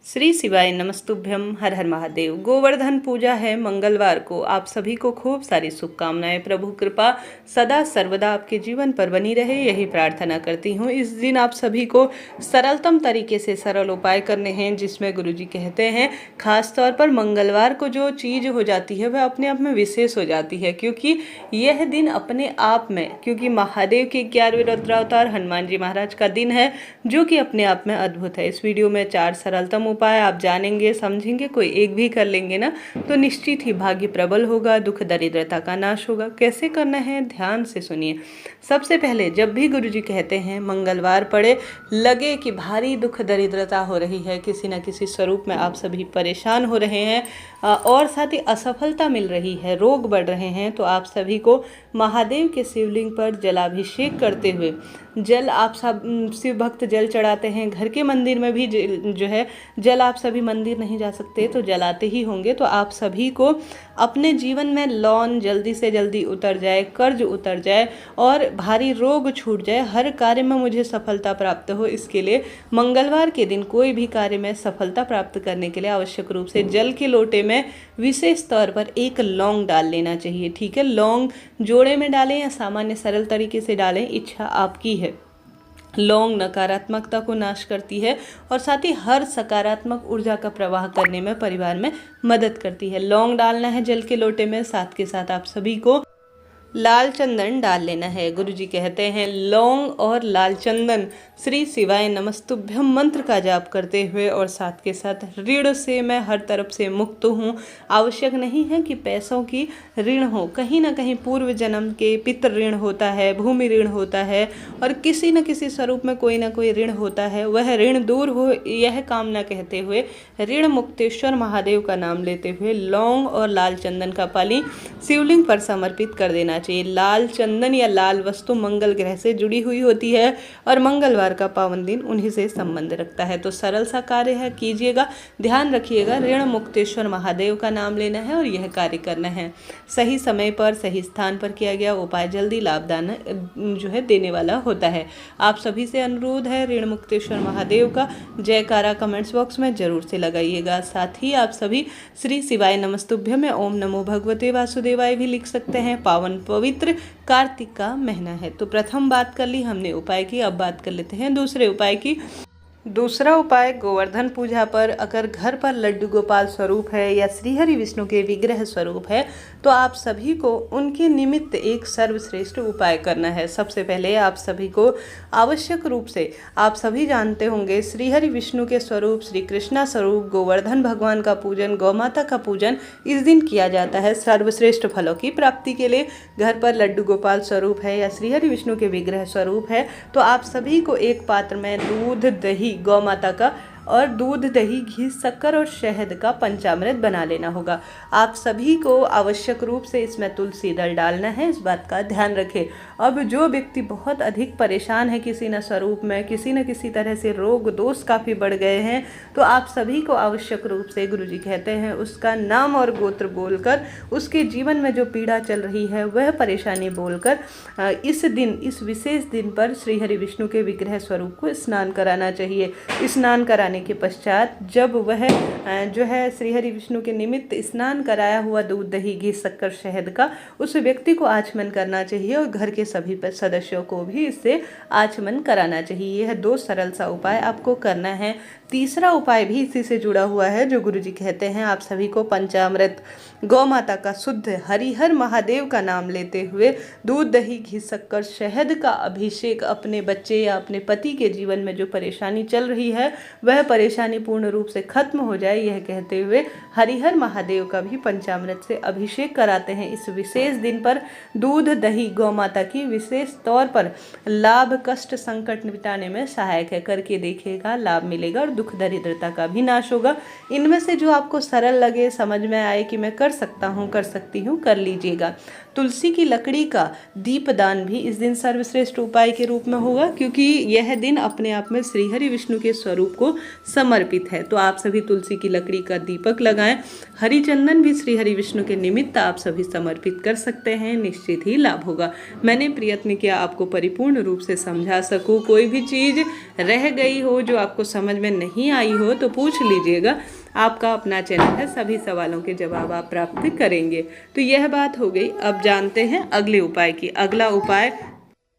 श्री शिवाय नमस्तुभ्यम। हर हर महादेव। गोवर्धन पूजा है मंगलवार को। आप सभी को खूब सारी शुभकामनाएं। प्रभु कृपा सदा सर्वदा आपके जीवन पर बनी रहे, यही प्रार्थना करती हूँ। इस दिन आप सभी को सरलतम तरीके से सरल उपाय करने हैं, जिसमें गुरुजी कहते हैं खास तौर पर मंगलवार को जो चीज़ हो जाती है वह अपने आप में विशेष हो जाती है, क्योंकि यह दिन अपने आप में, क्योंकि महादेव के 11वें रुद्रावतार हनुमान जी महाराज का दिन है, जो कि अपने आप में अद्भुत है। इस वीडियो में 4 सरलतम उपाय आप जानेंगे, समझेंगे, कोई एक भी कर लेंगे ना तो निश्चित ही भाग्य प्रबल होगा, दुख दरिद्रता का नाश होगा। कैसे करना है ध्यान से सुनिए। सबसे पहले जब भी गुरुजी कहते हैं मंगलवार पड़े, लगे कि भारी दुख दरिद्रता हो रही है, किसी न किसी स्वरूप में आप सभी परेशान हो रहे हैं और साथ ही असफलता मिल रही है, रोग बढ़ रहे हैं, तो आप सभी को महादेव के शिवलिंग पर जलाभिषेक करते हुए, जल आप सब शिव भक्त जल चढ़ाते हैं, घर के मंदिर में भी जो है जल, आप सभी मंदिर नहीं जा सकते तो जलाते ही होंगे, तो आप सभी को अपने जीवन में लौन जल्दी से जल्दी उतर जाए, कर्ज उतर जाए और भारी रोग छूट जाए, हर कार्य में मुझे सफलता प्राप्त हो। इसके लिए मंगलवार के दिन कोई भी कार्य में सफलता प्राप्त करने के लिए आवश्यक रूप से जल के लोटे में विशेष तौर पर एक लौंग डाल लेना चाहिए। ठीक है, लौंग जोड़े में डालें या सामान्य सरल तरीके से डालें, इच्छा आपकी है। लौंग नकारात्मकता को नाश करती है और साथ ही हर सकारात्मक ऊर्जा का प्रवाह करने में, परिवार में मदद करती है। लौंग डालना है जल के लोटे में, साथ के साथ आप सभी को लाल चंदन डाल लेना है। गुरुजी कहते हैं लौंग और लाल चंदन श्री शिवाय नमस्तुभ्यम मंत्र का जाप करते हुए और साथ के साथ ऋण से मैं हर तरफ से मुक्त हूँ। आवश्यक नहीं है कि पैसों की ऋण हो, कहीं ना कहीं पूर्व जन्म के पितृ ऋण होता है, भूमि ऋण होता है और किसी न किसी स्वरूप में कोई ना कोई ऋण होता है, वह ऋण दूर हो, यह कामना कहते हुए ऋण मुक्तेश्वर महादेव का नाम लेते हुए लौंग और लाल चंदन का पानी शिवलिंग पर समर्पित कर देना चाहिए। लाल चंदन या लाल वस्तु मंगल ग्रह से जुड़ी हुई होती है और मंगलवार का पावन दिन उन्हीं से संबंध रखता है। तो सरल सा कार्य है, कीजिएगा। ध्यान रखिएगा, ऋण मुक्तेश्वर महादेव का नाम लेना है और यह कार्य करना है। सही समय पर सही स्थान पर किया गया उपाय जल्दी लाभदान जो है देने वाला होता है। आप सभी से अनुरोध है, ऋण मुक्तेश्वर महादेव का जयकारा कमेंट्स बॉक्स में जरूर से लगाइएगा। साथ ही आप सभी श्री शिवाय नमस्तुभ्यम में ओम नमो भगवते वासुदेवाय भी लिख सकते हैं। पावन पवित्र कार्तिक का महीना है। तो प्रथम बात कर ली हमने उपाय की, अब बात कर लेते हैं दूसरे उपाय की। दूसरा उपाय गोवर्धन पूजा पर अगर घर पर लड्डू गोपाल स्वरूप है या श्रीहरि विष्णु के विग्रह स्वरूप है, तो आप सभी को उनके निमित्त एक सर्वश्रेष्ठ उपाय करना है। सबसे पहले आप सभी को आवश्यक रूप से, आप सभी जानते होंगे श्रीहरि विष्णु के स्वरूप, श्री कृष्णा स्वरूप गोवर्धन भगवान का पूजन, गौ माता का पूजन इस दिन किया जाता है सर्वश्रेष्ठ फलों की प्राप्ति के लिए। घर पर लड्डू गोपाल स्वरूप है या श्रीहरि विष्णु के विग्रह स्वरूप है, तो आप सभी को एक पात्र में दूध, दही, गौ माता का और दूध, दही, घी, शक्कर और शहद का पंचामृत बना लेना होगा। आप सभी को आवश्यक रूप से इसमें तुलसी दल डालना है, इस बात का ध्यान रखें। अब जो व्यक्ति बहुत अधिक परेशान है किसी न स्वरूप में, किसी न किसी तरह से रोग दोष काफ़ी बढ़ गए हैं, तो आप सभी को आवश्यक रूप से गुरुजी कहते हैं उसका नाम और गोत्र बोलकर, उसके जीवन में जो पीड़ा चल रही है वह परेशानी बोलकर इस दिन, इस विशेष दिन पर श्रीहरि विष्णु के विग्रह स्वरूप को स्नान कराना चाहिए। स्नान कराने के पश्चात जब वह जो है श्रीहरि विष्णु के निमित्त स्नान कराया हुआ दूध, दही, घी, शक्कर, शहद का उस व्यक्ति को आचमन करना चाहिए और घर के सभी सदस्यों को भी इससे आचमन कराना चाहिए। यह 2 सरल सा उपाय आपको करना है। तीसरा उपाय भी इसी से जुड़ा हुआ है, जो गुरुजी कहते हैं आप सभी को पंचामृत, गौ माता का शुद्ध हरिहर महादेव का नाम लेते हुए दूध, दही, घी, शक्कर, शहद का अभिषेक अपने बच्चे या अपने पति के जीवन में जो परेशानी चल रही है वह परेशानी पूर्ण रूप से खत्म हो जाए, यह कहते हुए हरिहर महादेव का भी पंचामृत से अभिषेक कराते हैं। इस विशेष दिन पर दूध, दही, गौ माता की विशेष तौर पर लाभ, कष्ट, संकट मिटाने में सहायक है। करके देखिएगा, लाभ मिलेगा और दुख दरिद्रता का भी नाश होगा। इनमें से जो आपको सरल लगे, समझ में आए कि मैं कर सकता हूँ, कर सकती हूँ, कर लीजिएगा। तुलसी की लकड़ी का दीपदान भी इस दिन सर्वश्रेष्ठ उपाय के रूप में होगा, क्योंकि यह दिन अपने आप में श्रीहरि विष्णु के स्वरूप को समर्पित है। तो आप सभी तुलसी की लकड़ी का दीपक लगाएं। हरि चंदन भी श्रीहरि विष्णु के निमित्त आप सभी समर्पित कर सकते हैं, निश्चित ही लाभ होगा। मैंने प्रयत्न किया आपको परिपूर्ण रूप से समझा सकूं। कोई भी चीज़ रह गई हो जो आपको समझ में नहीं आई हो तो पूछ लीजिएगा, आपका अपना चैनल है, सभी सवालों के जवाब आप प्राप्त करेंगे। तो यह बात हो गई। अब जानते हैं अगले उपाय की। अगला उपाय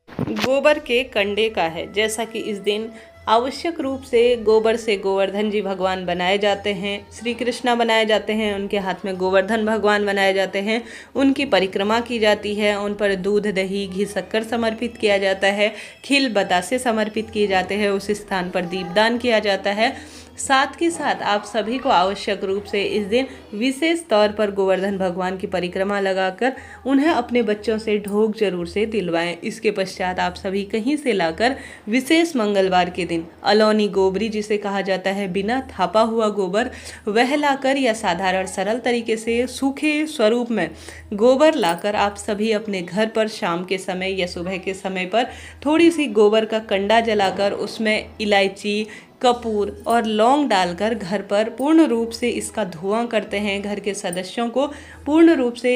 गोबर के कंडे का है। जैसा कि इस दिन आवश्यक रूप से गोबर से गोवर्धन जी भगवान बनाए जाते हैं, श्री कृष्णा बनाए जाते हैं, उनके हाथ में गोवर्धन भगवान बनाए जाते हैं, उनकी परिक्रमा की जाती है, उन पर दूध दही घी शक्कर समर्पित किया जाता है, खिल बतासे समर्पित किए जाते हैं, उस स्थान पर दीपदान किया जाता है। साथ के साथ आप सभी को आवश्यक रूप से इस दिन विशेष तौर पर गोवर्धन भगवान की परिक्रमा लगाकर उन्हें अपने बच्चों से ढोक जरूर से दिलवाएं। इसके पश्चात आप सभी कहीं से लाकर विशेष मंगलवार के दिन अलौनी गोबरी, जिसे कहा जाता है बिना थापा हुआ गोबर, वह लाकर या साधारण सरल तरीके से सूखे स्वरूप में गोबर लाकर आप सभी अपने घर पर शाम के समय या सुबह के समय पर थोड़ी सी गोबर का कंडा जलाकर उसमें इलायची, कपूर और लौंग डालकर घर पर पूर्ण रूप से इसका धुआं करते हैं। घर के सदस्यों को पूर्ण रूप से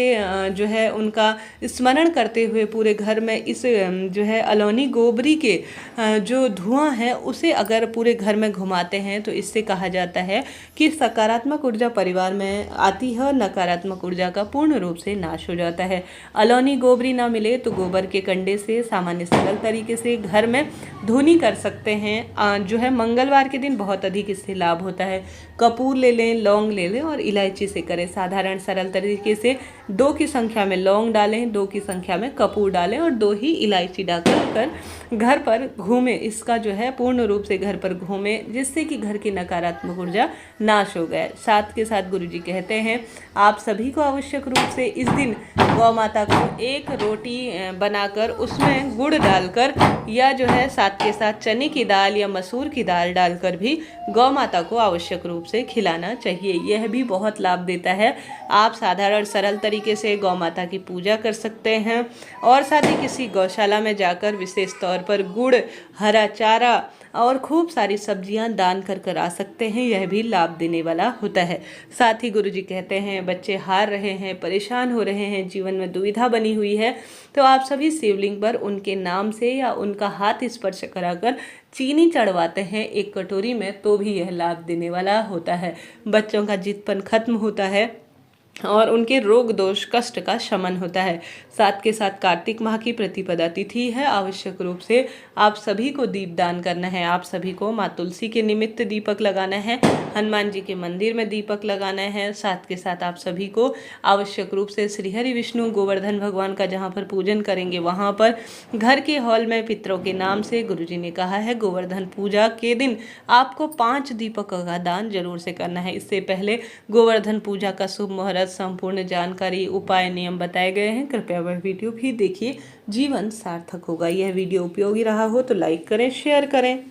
जो है उनका स्मरण करते हुए पूरे घर में इस जो है अलौनी गोबरी के जो धुआं है उसे अगर पूरे घर में घुमाते हैं तो इससे कहा जाता है कि सकारात्मक ऊर्जा परिवार में आती है, नकारात्मक ऊर्जा का पूर्ण रूप से नाश हो जाता है। अलौनी गोबरी ना मिले तो गोबर के कंडे से सामान्य सरल तरीके से घर में धुनी कर सकते हैं। जो है मंगलवार के दिन बहुत अधिक इससे लाभ होता है। कपूर ले लें, लौंग ले लें और इलायची से करें। साधारण सरल तरीके से 2 की संख्या में लौंग डालें, 2 की संख्या में कपूर डालें और 2 ही इलायची डालकर घर पर घूमें। इसका जो है पूर्ण रूप से घर पर घूमें, जिससे कि घर की नकारात्मक ऊर्जा नाश हो गए। साथ के साथ गुरुजी कहते हैं आप सभी को आवश्यक रूप से इस दिन गौ माता को एक रोटी बनाकर उसमें गुड़ डालकर या जो है साथ के साथ चने की दाल या मसूर की दाल डालकर भी गौ माता को आवश्यक रूप से खिलाना चाहिए। यह भी बहुत लाभ देता है। आप साधारण सरल तरीके से गौ माता की पूजा कर सकते हैं और साथ ही किसी गौशाला में जाकर विशेष तौर पर गुड़, हरा चारा और खूब सारी सब्जियां दान कर आ सकते हैं। यह भी लाभ देने वाला होता है। साथ ही गुरुजी कहते हैं बच्चे हार रहे हैं, परेशान हो रहे हैं, जीवन में दुविधा बनी हुई है, तो आप सभी शिवलिंग पर उनके नाम से या उनका हाथ स्पर्श कराकर चीनी चढ़वाते हैं एक कटोरी में, तो भी यह लाभ देने वाला होता है। बच्चों का जिदपन खत्म होता है और उनके रोग दोष कष्ट का शमन होता है। साथ के साथ कार्तिक माह की प्रतिपदा तिथि है। आवश्यक रूप से आप सभी को दीपदान करना है। आप सभी को माँ तुलसी के निमित्त दीपक लगाना है, हनुमान जी के मंदिर में दीपक लगाना है। साथ के साथ आप सभी को आवश्यक रूप से श्रीहरि विष्णु गोवर्धन भगवान का जहाँ पर पूजन करेंगे वहाँ पर घर के हॉल में पितरों के नाम से गुरुजी ने कहा है गोवर्धन पूजा के दिन आपको 5 दीपकों का दान जरूर से करना है। इससे पहले गोवर्धन पूजा का शुभ मुहूर्त, संपूर्ण जानकारी, उपाय, नियम बताए गए हैं। कृपया वह वीडियो भी देखिए, जीवन सार्थक होगा। यह वीडियो उपयोगी रहा हो तो लाइक करें, शेयर करें।